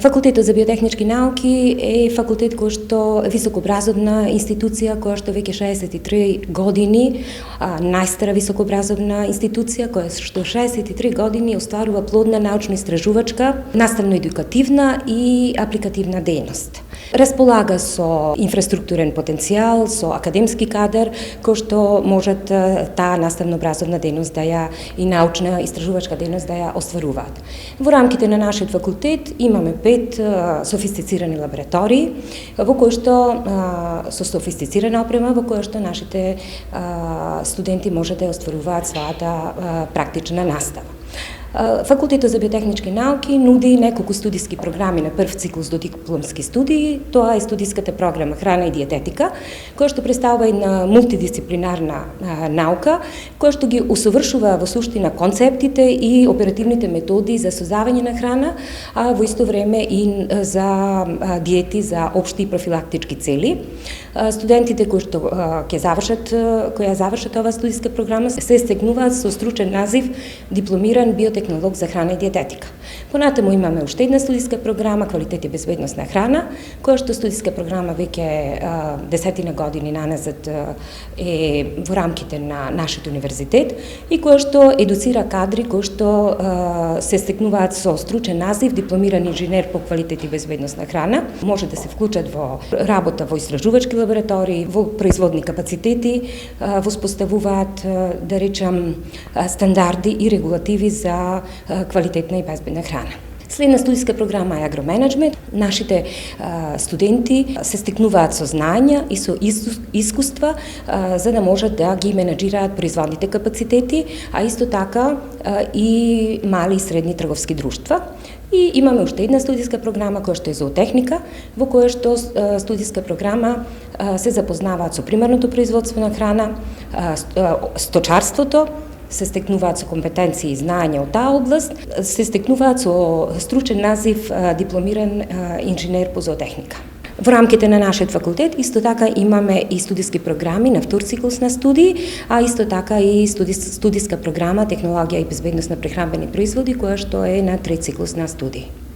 Факултетот за биотехнички науки е факултет кој што е високообразовна институција која што веќе 63 години, најстара високообразовна институција која што 63 години остварува плодна научно-истражувачка, наставно-едукативна и апликативна дејност. Располага со инфраструктурен потенцијал, со академски кадар, кој што можат таа наставно-образовна дејност да ја и научна истражувачка дејност да ја остваруваат. Во рамките на нашиот факултет имаме 5 софистицирани лаборатории, во кои што со софистицирана опрема, во која што нашите студенти може да ја остваруваат својата практична настава. Факултетот за биотехнички науки нуди неколку студиски програми на прв циклус до дипломски студии. Тоа е студиската програма Храна и диететика, која што представува една мултидисциплинарна наука, која што ги усовршува во суштина концептите и оперативните методи за создавање на храна, а во исто време и за диети за општи и профилактички цели. Студентите кои што ќе завршат оваа студиска програма се стекнуваат со стручен назив дипломиран биотехнолог за храна и диететика. Понатаму имаме уште една студиска програма Квалитет и безбедност на храна, која што студиска програма веќе десетина години наназад е во рамките на нашиот универзитет и која што едуцира кадри кои што се стекнуваат со стручен назив дипломиран инженер по квалитет и безбедност на храна. Може да се вклучат во работа во истражувачки лаборатории, во производни капацитети, воспоставуваат, да речам, стандарди и регулативи за квалитетна и безбедна храна. Следна студиска програма е агроменеджмент. Нашите студенти се стекнуваат со знања и со искуства за да можат да ги менеджираат производните капацитети, а исто така и мали и средни трговски друштва. И имаме уште една студиска програма која што е зоотехника, во која што студиска програма се запознаваат со примерното производство на храна, сточарството, се стекнуваат со компетенции и знања од таа област, се стекнуваат со стручен назив дипломиран инженер по зоотехника. Во рамките на нашиот факултет исто така имаме и студиски програми на втор циклус на студии, а исто така и студиска програма Технологија и безбедност на прехранбени производи, која што е на трети циклус на студии.